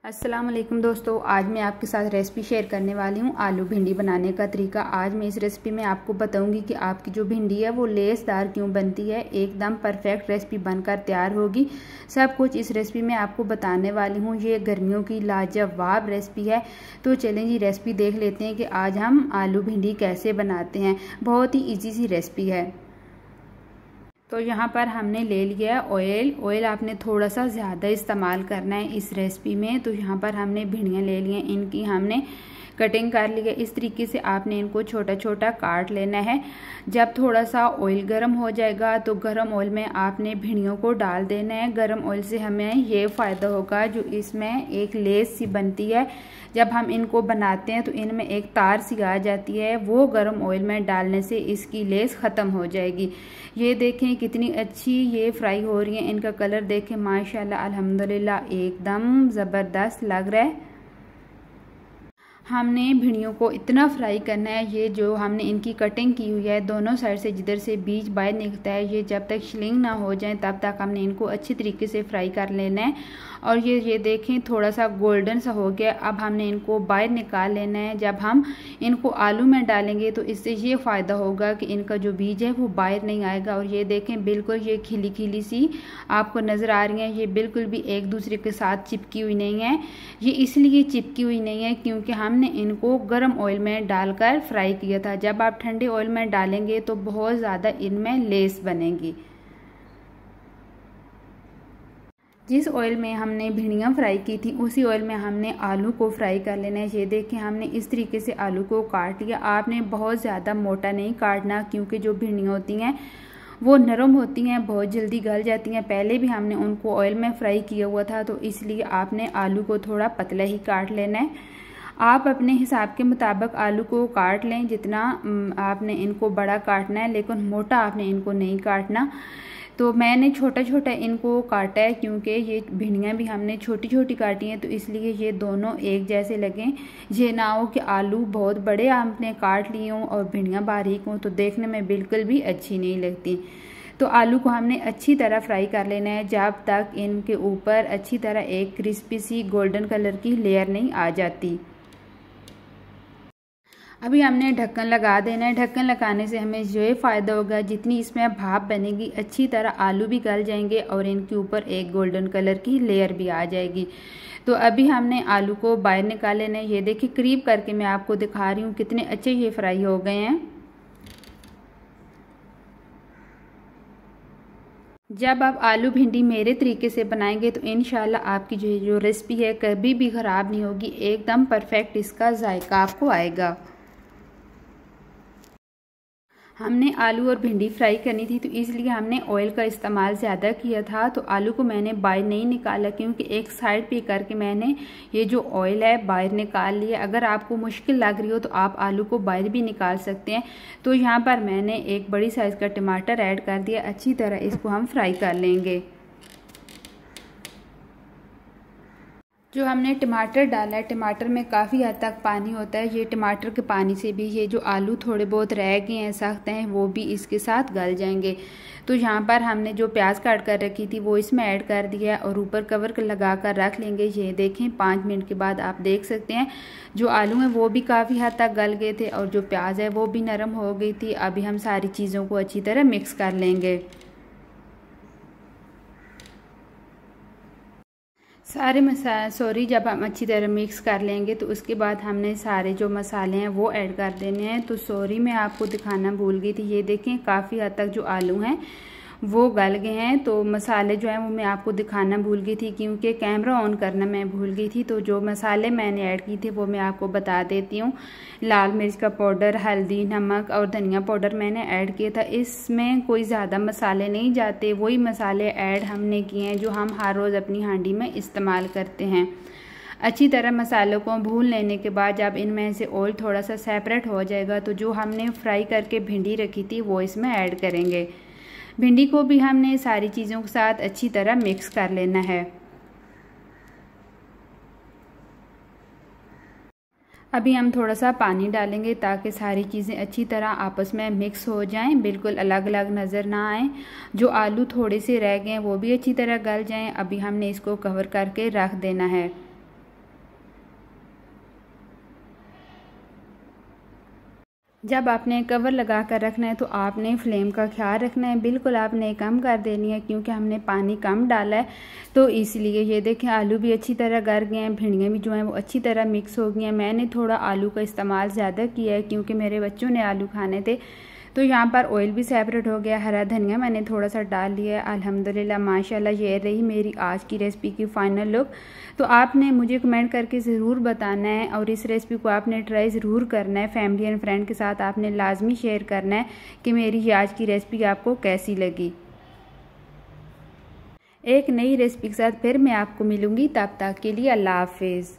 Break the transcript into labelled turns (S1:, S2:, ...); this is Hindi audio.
S1: अस्सलाम वालेकुम दोस्तों, आज मैं आपके साथ रेसिपी शेयर करने वाली हूँ आलू भिंडी बनाने का तरीका। आज मैं इस रेसिपी में आपको बताऊंगी कि आपकी जो भिंडी है वो लेसदार क्यों बनती है। एकदम परफेक्ट रेसिपी बनकर तैयार होगी। सब कुछ इस रेसिपी में आपको बताने वाली हूँ। ये गर्मियों की लाजवाब रेसिपी है। तो चलें जी रेसिपी देख लेते हैं कि आज हम आलू भिंडी कैसे बनाते हैं। बहुत ही ईजी सी रेसिपी है। तो यहाँ पर हमने ले लिया है ऑयल आपने थोड़ा सा ज़्यादा इस्तेमाल करना है इस रेसिपी में। तो यहाँ पर हमने भिंडियाँ ले ली हैं, इनकी हमने कटिंग कर ली है। इस तरीके से आपने इनको छोटा छोटा काट लेना है। जब थोड़ा सा ऑयल गर्म हो जाएगा तो गर्म ऑयल में आपने भिंडियों को डाल देना है। गर्म ऑयल से हमें ये फ़ायदा होगा, जो इसमें एक लेस सी बनती है, जब हम इनको बनाते हैं तो इनमें एक तार सी आ जाती है, वो गर्म ऑयल में डालने से इसकी लेस ख़त्म हो जाएगी। ये देखें कितनी अच्छी ये फ्राई हो रही है। इनका कलर देखें माशाल्लाह अल्हम्दुलिल्लाह एकदम ज़बरदस्त लग रहा है। हमने भिंडियों को इतना फ्राई करना है, ये जो हमने इनकी कटिंग की हुई है दोनों साइड से जिधर से बीज बाहर निकलता है, ये जब तक श्लिंग ना हो जाए तब तक हमने इनको अच्छी तरीके से फ्राई कर लेना है। और ये देखें थोड़ा सा गोल्डन सा हो गया। अब हमने इनको बाहर निकाल लेना है। जब हम इनको आलू में डालेंगे तो इससे ये फ़ायदा होगा कि इनका जो बीज है वो बाहर नहीं आएगा। और ये देखें बिल्कुल ये खिली खिली सी आपको नज़र आ रही है। ये बिल्कुल भी एक दूसरे के साथ चिपकी हुई नहीं है। ये इसलिए चिपकी हुई नहीं है क्योंकि हमने इनको गर्म ऑयल में डालकर फ्राई किया था। जब आप ठंडे ऑयल में डालेंगे तो बहुत ज़्यादा इनमें लेस बनेगी। जिस ऑयल में हमने भिंडियाँ फ्राई की थी उसी ऑयल में हमने आलू को फ्राई कर लेना है। ये देखिए हमने इस तरीके से आलू को काट लिया। आपने बहुत ज़्यादा मोटा नहीं काटना क्योंकि जो भिंडियाँ होती हैं वो नरम होती हैं, बहुत जल्दी गल जाती हैं। पहले भी हमने उनको ऑयल में फ्राई किया हुआ था, तो इसलिए आपने आलू को थोड़ा पतला ही काट लेना है। आप अपने हिसाब के मुताबिक आलू को काट लें, जितना आपने इनको बड़ा काटना है, लेकिन मोटा आपने इनको नहीं काटना। तो मैंने छोटा छोटा इनको काटा है क्योंकि ये भिंडियाँ भी हमने छोटी छोटी काटी हैं, तो इसलिए ये दोनों एक जैसे लगें। ये ना हो कि आलू बहुत बड़े आपने काट लिए हों और भिंडियाँ बारीक हों, तो देखने में बिल्कुल भी अच्छी नहीं लगती। तो आलू को हमने अच्छी तरह फ्राई कर लेना है जब तक इनके ऊपर अच्छी तरह एक क्रिस्पी सी गोल्डन कलर की लेयर नहीं आ जाती। अभी हमने ढक्कन लगा देना है। ढक्कन लगाने से हमें ये फ़ायदा होगा, जितनी इसमें भाप बनेगी अच्छी तरह आलू भी गल जाएंगे और इनके ऊपर एक गोल्डन कलर की लेयर भी आ जाएगी। तो अभी हमने आलू को बाहर निकाल लेना है। ये देखिए करीब करके मैं आपको दिखा रही हूँ कितने अच्छे ये फ्राई हो गए हैं। जब आप आलू भिंडी मेरे तरीके से बनाएंगे तो इंशाल्लाह आपकी जो रेसिपी है कभी भी ख़राब नहीं होगी। एकदम परफेक्ट इसका जायका आपको आएगा। हमने आलू और भिंडी फ्राई करनी थी, तो इसलिए हमने ऑयल का इस्तेमाल ज़्यादा किया था। तो आलू को मैंने बाहर नहीं निकाला क्योंकि एक साइड पे करके मैंने ये जो ऑयल है बाहर निकाल लिया। अगर आपको मुश्किल लग रही हो तो आप आलू को बाहर भी निकाल सकते हैं। तो यहाँ पर मैंने एक बड़ी साइज़ का टमाटर ऐड कर दिया। अच्छी तरह इसको हम फ्राई कर लेंगे। जो हमने टमाटर डाला है, टमाटर में काफ़ी हद तक पानी होता है। ये टमाटर के पानी से भी ये जो आलू थोड़े बहुत रह गए हैं सख्त हैं, वो भी इसके साथ गल जाएंगे। तो यहाँ पर हमने जो प्याज काट कर रखी थी वो इसमें ऐड कर दिया है और ऊपर कवर लगा कर रख लेंगे। ये देखें 5 मिनट के बाद आप देख सकते हैं जो आलू हैं वो भी काफ़ी हद तक गल गए थे और जो प्याज है वो भी नरम हो गई थी। अभी हम सारी चीज़ों को अच्छी तरह मिक्स कर लेंगे। जब हम अच्छी तरह मिक्स कर लेंगे तो उसके बाद हमने सारे जो मसाले हैं वो ऐड कर देने हैं। तो मैं आपको दिखाना भूल गई थी। ये देखें काफ़ी हद तक जो आलू हैं वो गल गए हैं। तो मसाले जो हैं वो मैं आपको दिखाना भूल गई थी क्योंकि कैमरा ऑन करना मैं भूल गई थी। तो जो मसाले मैंने ऐड किए थे वो मैं आपको बता देती हूँ। लाल मिर्च का पाउडर, हल्दी, नमक और धनिया पाउडर मैंने ऐड किया था। इसमें कोई ज़्यादा मसाले नहीं जाते, वही मसाले ऐड हमने किए हैं जो हम हर रोज़ अपनी हांडी में इस्तेमाल करते हैं। अच्छी तरह मसालों को भून लेने के बाद जब इनमें से ऑयल थोड़ा सा सेपरेट हो जाएगा तो जो हमने फ्राई करके भिंडी रखी थी वो इसमें ऐड करेंगे। भिंडी को भी हमने सारी चीज़ों के साथ अच्छी तरह मिक्स कर लेना है। अभी हम थोड़ा सा पानी डालेंगे ताकि सारी चीज़ें अच्छी तरह आपस में मिक्स हो जाएं, बिल्कुल अलग अलग नज़र ना आए। जो आलू थोड़े से रह गए हैं वो भी अच्छी तरह गल जाएं। अभी हमने इसको कवर करके रख देना है। जब आपने कवर लगा कर रखना है तो आपने फ्लेम का ख्याल रखना है, बिल्कुल आपने कम कर देनी है क्योंकि हमने पानी कम डाला है। तो इसलिए ये देखें आलू भी अच्छी तरह गल गए हैं, भिंडियाँ भी जो हैं वो अच्छी तरह मिक्स हो गई हैं। मैंने थोड़ा आलू का इस्तेमाल ज़्यादा किया है क्योंकि मेरे बच्चों ने आलू खाने थे। तो यहाँ पर ऑयल भी सेपरेट हो गया। हरा धनिया मैंने थोड़ा सा डाल लिया है। अल्हम्दुलिल्लाह माशाल्लाह ये रही मेरी आज की रेसिपी की फ़ाइनल लुक। तो आपने मुझे कमेंट करके ज़रूर बताना है और इस रेसिपी को आपने ट्राई ज़रूर करना है। फैमिली एंड फ्रेंड के साथ आपने लाजमी शेयर करना है कि मेरी आज की रेसिपी आपको कैसी लगी। एक नई रेसिपी के साथ फिर मैं आपको मिलूँगी, तब तक के लिए अल्लाह हाफिज़।